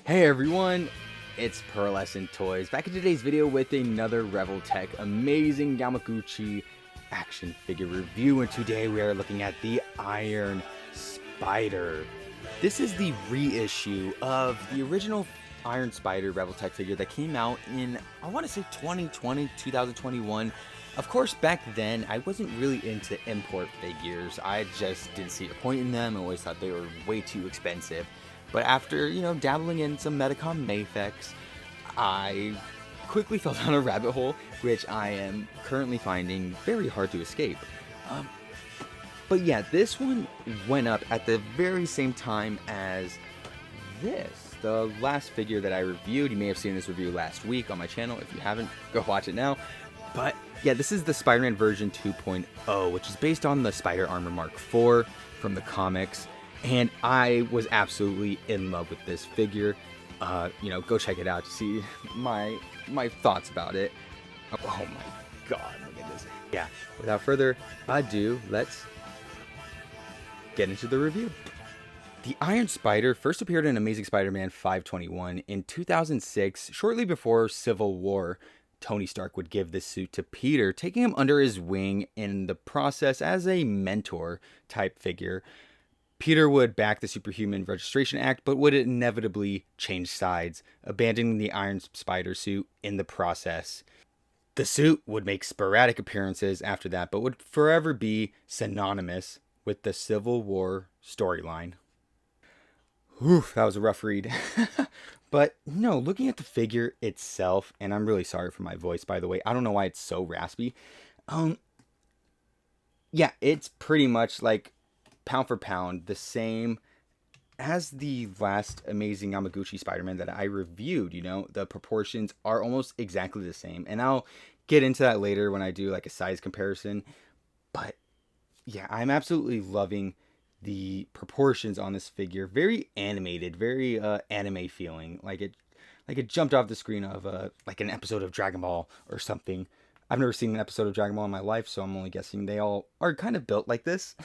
Hey everyone, it's Pearlescent Toys, back in today's video with another Revoltech amazing Yamaguchi action figure review, and today we are looking at the Iron Spider. This is the reissue of the original Iron Spider Revoltech figure that came out in, I want to say 2020, 2021. Of course, back then, I wasn't really into import figures. I just didn't see a point in them. I always thought they were way too expensive. But after, dabbling in some Medicom Mafex, I quickly fell down a rabbit hole, which I am currently finding very hard to escape. But yeah, this one went up at the very same time as this, the last figure that I reviewed. You may have seen this review last week on my channel. If you haven't, go watch it now. But yeah, this is the Spider-Man version 2.0, which is based on the Spider Armor Mark IV from the comics. And I was absolutely in love with this figure. Go check it out to see my thoughts about it. Oh my god, look at this. Yeah, without further ado, let's get into the review. The Iron Spider first appeared in Amazing Spider-Man 521 in 2006, shortly before Civil War. Tony Stark would give this suit to Peter, taking him under his wing in the process as a mentor type figure. Peter would back the Superhuman Registration Act, but would inevitably change sides, abandoning the Iron Spider suit in the process. The suit would make sporadic appearances after that, but would forever be synonymous with the Civil War storyline. Oof, that was a rough read. But no, looking at the figure itself, and I'm really sorry for my voice, by the way. I don't know why it's so raspy. Yeah, it's pretty much like pound for pound the same as the last amazing Yamaguchi Spider-Man that I reviewed. The proportions are almost exactly the same, and I'll get into that later when I do like a size comparison. But yeah, I'm absolutely loving the proportions on this figure. Very animated, very anime feeling, like it jumped off the screen of like an episode of Dragon Ball or something. I've never seen an episode of Dragon Ball in my life, so I'm only guessing they all are kind of built like this.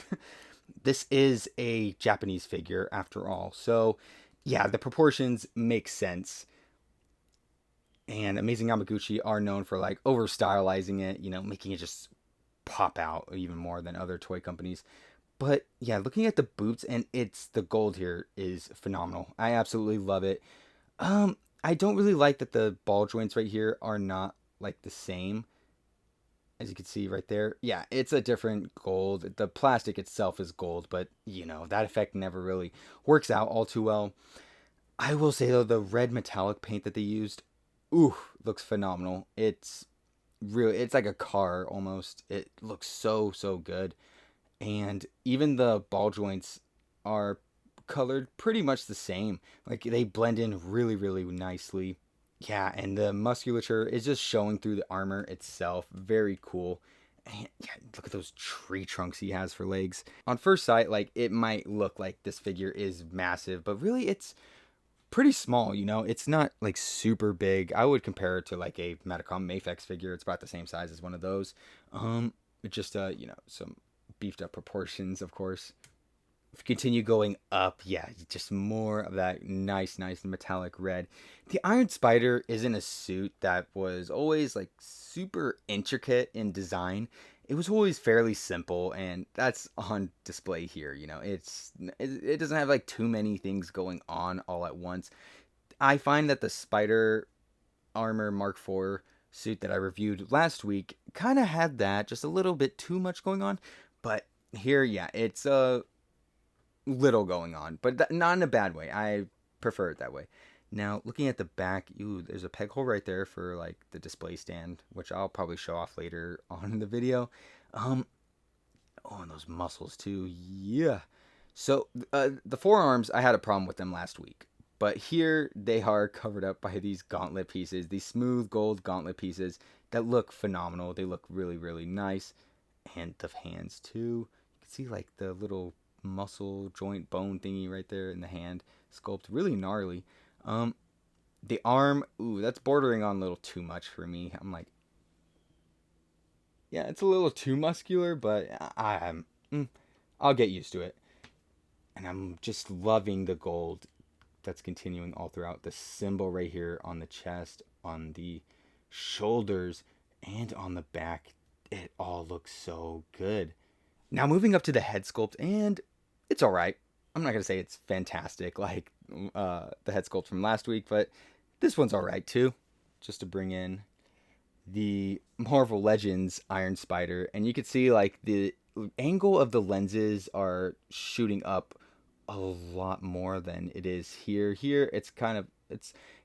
This is a Japanese figure after all, so yeah, the proportions make sense. And Amazing Yamaguchi are known for like over stylizing it, making it just pop out even more than other toy companies. But yeah, looking at the boots, and the gold here is phenomenal. I absolutely love it. I don't really like that the ball joints right here are not like the same. As you can see right there. Yeah, it's a different gold. The plastic itself is gold, but that effect never really works out all too well. I will say though, the red metallic paint that they used, ooh, looks phenomenal. It's like a car almost. It looks so good. And even the ball joints are colored pretty much the same. Like they blend in really nicely. Yeah, and the musculature is just showing through the armor itself. Very cool. And yeah, look at those tree trunks he has for legs. On first sight, like it might look like this figure is massive, but really it's pretty small, It's not like super big. I would compare it to like a Medicom Mafex figure. It's about the same size as one of those. It's just some beefed up proportions, of course. If you continue going up, yeah, just more of that nice metallic red. The Iron Spider isn't a suit that was always like super intricate in design. It was always fairly simple, and that's on display here. It doesn't have like too many things going on all at once. I find that the Spider Armor Mark IV suit that I reviewed last week kind of had that, just a little bit too much going on. But here, yeah, it's little going on, but not in a bad way. I prefer it that way. Now, looking at the back, there's a peg hole right there for like the display stand, which I'll probably show off later on in the video. Oh, and those muscles too. Yeah. So the forearms, I had a problem with them last week, but here they are covered up by these gauntlet pieces, these smooth gold gauntlet pieces that look phenomenal. They look really nice, and the hands too. You can see like the little muscle joint bone thingy right there in the hand sculpt, really gnarly. The arm, ooh, that's bordering on a little too much for me. I'm like, yeah, it's a little too muscular, but I'll get used to it. And I'm just loving the gold. that's continuing all throughout. The symbol right here on the chest, on the shoulders, and on the back. It all looks so good. Now moving up to the head sculpt, and it's all right. I'm not gonna say it's fantastic like the head sculpt from last week, but this one's all right too. Just to bring in the Marvel Legends Iron Spider, and you can see like the angle of the lenses are shooting up a lot more than it is here. Here it's kind of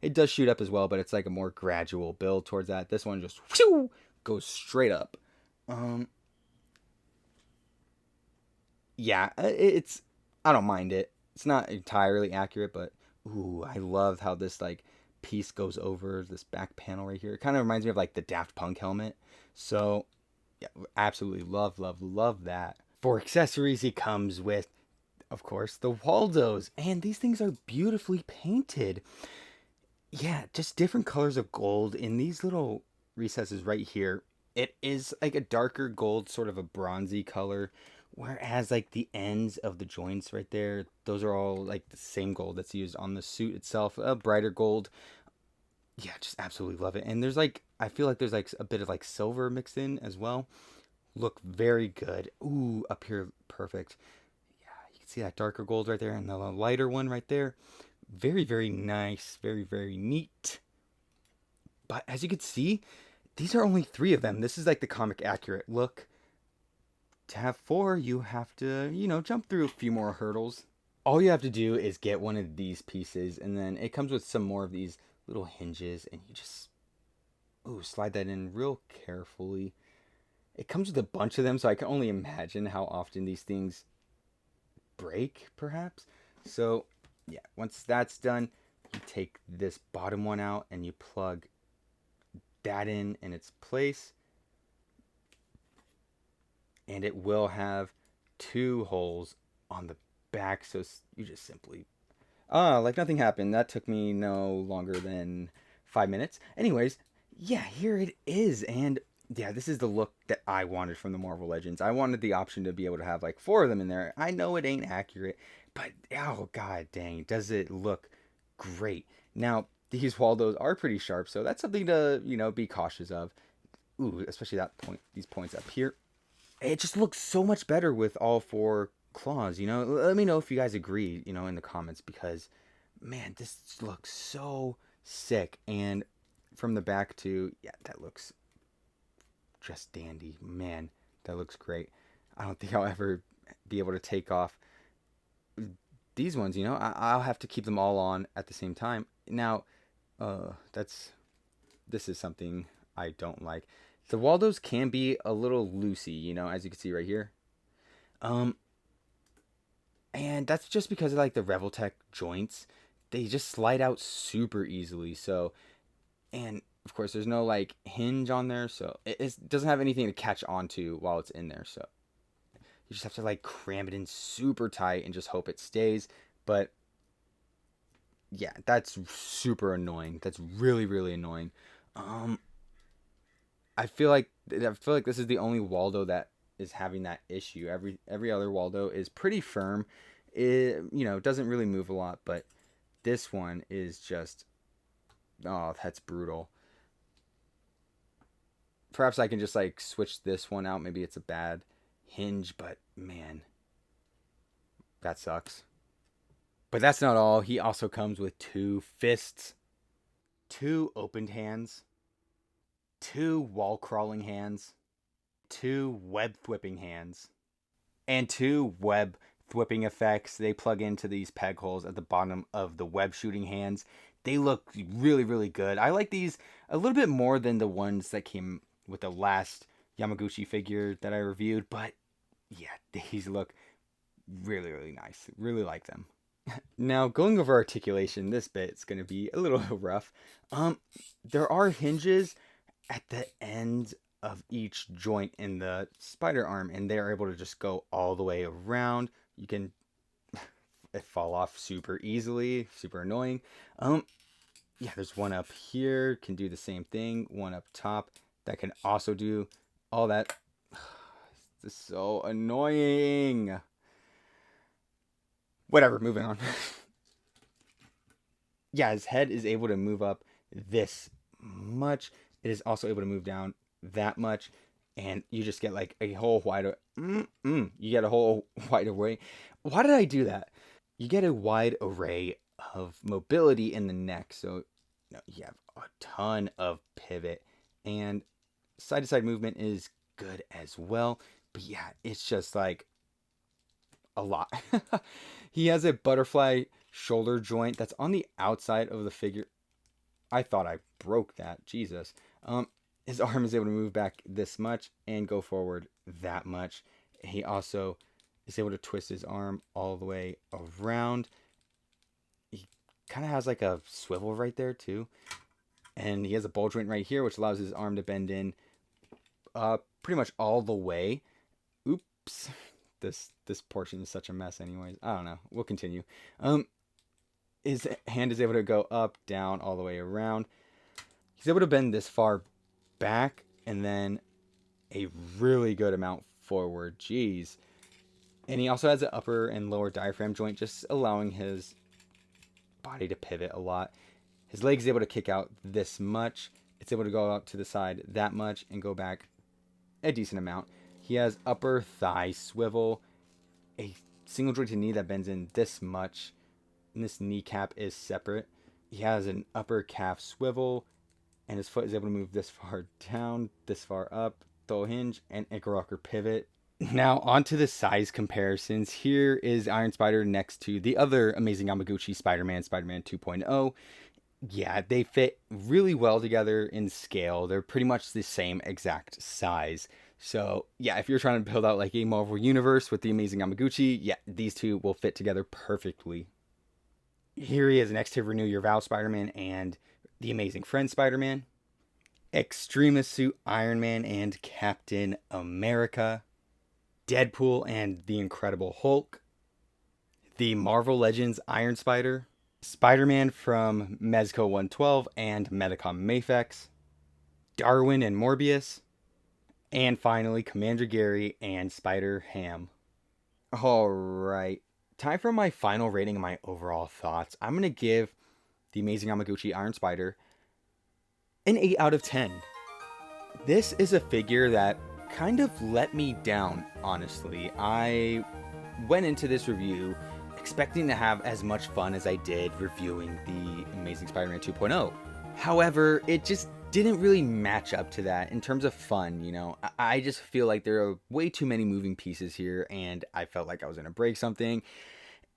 it does shoot up as well, but it's like a more gradual build towards that. This one just whew, goes straight up. Yeah, it's I don't mind it. It's not entirely accurate, but ooh, I love how this like piece goes over this back panel right here. It kind of reminds me of like the Daft Punk helmet. So yeah, absolutely love that. For accessories, he comes with, of course, the Waldos, and these things are beautifully painted. Yeah, just different colors of gold in these little recesses right here. It is like a darker gold, sort of a bronzy color, whereas like the ends of the joints right there, those are all like the same gold that's used on the suit itself, a brighter gold. Yeah, just absolutely love it. And there's like, I feel like there's like a bit of like silver mixed in as well. Look very good. Ooh, up here, perfect. Yeah, you can see that darker gold right there and the lighter one right there. Very nice. Very neat. But as you can see, these are only 3 of them. This is like the comic accurate look. To have 4, you have to, jump through a few more hurdles. All you have to do is get one of these pieces, and then it comes with some more of these little hinges, and you just, slide that in real carefully. It comes with a bunch of them, so I can only imagine how often these things break, perhaps. So, yeah, once that's done, you take this bottom one out, and you plug that in its place. And it will have 2 holes on the back, so you just simply like nothing happened. That took me no longer than 5 minutes. Anyways, yeah, here it is. And yeah, this is the look that I wanted from the Marvel Legends. I wanted the option to be able to have like 4 of them in there. I know it ain't accurate, but oh god dang, does it look great. Now these Waldos are pretty sharp, so that's something to be cautious of. Ooh, especially that point, these points up here. It just looks so much better with all 4 claws. Let me know if you guys agree, in the comments, because man, this looks so sick. And from the back too, yeah, that looks just dandy. Man, that looks great. I don't think I'll ever be able to take off these ones. I'll have to keep them all on at the same time. Now, this is something I don't like. The Waldos can be a little loosey, as you can see right here. And that's just because of like the Revoltech joints. They just slide out super easily. So, and of course there's no like hinge on there, so it doesn't have anything to catch onto while it's in there. So you just have to like cram it in super tight and just hope it stays. But yeah, that's super annoying. That's really annoying. I feel like this is the only Waldo that is having that issue. Every other Waldo is pretty firm. It doesn't really move a lot, but this one is just, oh, that's brutal. Perhaps I can just like switch this one out. Maybe it's a bad hinge, but man, that sucks. But that's not all. He also comes with 2 fists, 2 opened hands, 2 wall crawling hands, 2 web thwipping hands, and 2 web thwipping effects. They plug into these peg holes at the bottom of the web shooting hands. They look really good. I like these a little bit more than the ones that came with the last Yamaguchi figure that I reviewed, but yeah, these look really nice. Really like them. Now, going over articulation, this bit's going to be a little rough. There are hinges at the end of each joint in the spider arm, and they're able to just go all the way around. You can fall off super easily, super annoying. Yeah, there's one up here, can do the same thing. One up top that can also do all that. This is so annoying. Whatever, moving on. yeah, his head is able to move up this much. It is also able to move down that much, and you just get like a whole you get a whole wide array. Why did I do that? You get a wide array of mobility in the neck, so you have a ton of pivot, and side to side movement is good as well. But yeah, it's just like a lot. He has a butterfly shoulder joint that's on the outside of the figure. I thought I broke that. Jesus. His arm is able to move back this much and go forward that much. He also is able to twist his arm all the way around. He kind of has like a swivel right there too. And he has a ball joint right here, which allows his arm to bend in pretty much all the way. Oops. This portion is such a mess anyways. I don't know. We'll continue. His hand is able to go up, down, all the way around. He's able to bend this far back and then a really good amount forward. Jeez. And he also has an upper and lower diaphragm joint, just allowing his body to pivot a lot. His leg is able to kick out this much. It's able to go out to the side that much and go back a decent amount. He has upper thigh swivel, a single jointed knee that bends in this much, and this kneecap is separate. He has an upper calf swivel, and his foot is able to move this far down, this far up, toe hinge, and ankle rocker pivot. Now, onto the size comparisons. Here is Iron Spider next to the other amazing Yamaguchi Spider-Man 2.0. Yeah, they fit really well together in scale. They're pretty much the same exact size. So, yeah, if you're trying to build out like a Marvel universe with the amazing Yamaguchi, yeah, these two will fit together perfectly. Here he is next to Renew Your Vow Spider-Man and the Amazing Friend Spider-Man, Extremis Suit Iron Man and Captain America, Deadpool and the Incredible Hulk, the Marvel Legends Iron Spider, Spider-Man from Mezco 112 and Medicom Mafex, Darwin and Morbius, and finally Commander Gary and Spider-Ham. Alright, time for my final rating and my overall thoughts. I'm going to give the Amazing Yamaguchi Iron Spider an 8 out of 10. This is a figure that kind of let me down, honestly. I went into this review expecting to have as much fun as I did reviewing the Amazing Spider-Man 2.0. However, it just didn't really match up to that in terms of fun, you know. I just feel like there are way too many moving pieces here, and I felt like I was going to break something.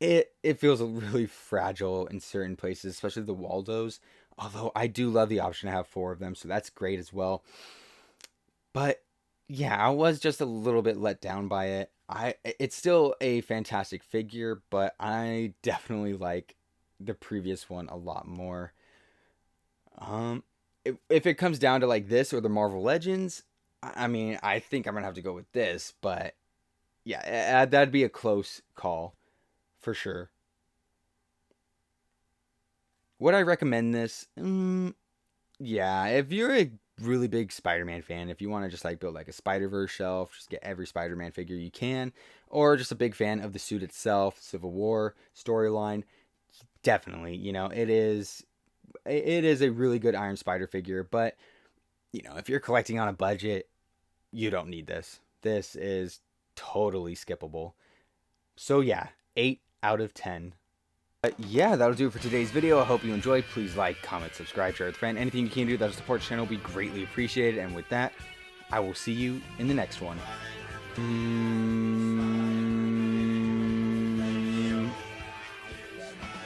It feels really fragile in certain places, especially the Waldos. Although I do love the option to have 4 of them, so that's great as well. But yeah, I was just a little bit let down by it. It's still a fantastic figure, but I definitely like the previous one a lot more. If it comes down to like this or the Marvel Legends, I mean, I think I'm gonna have to go with this, but yeah, that'd be a close call for sure. Would I recommend this? Yeah, if you're a really big Spider-Man fan, if you want to just like build like a Spider-Verse shelf, just get every Spider-Man figure you can, or just a big fan of the suit itself, Civil War storyline, definitely, you know, it is a really good Iron Spider figure, but you know, if you're collecting on a budget, you don't need this. This is totally skippable. So yeah, 8 out of 10. Yeah, that'll do it for today's video. I hope you enjoyed. Please like, comment, subscribe, share with a friend. Anything you can do that'll support the channel will be greatly appreciated. And with that, I will see you in the next one.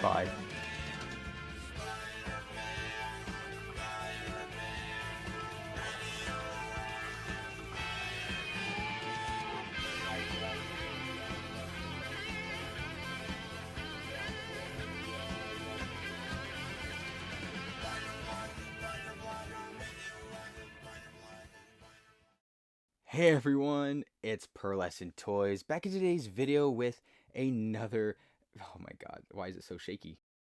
Bye. Hey everyone, it's Pearlescent Toys, back in today's video with another, oh my god, why is it so shaky?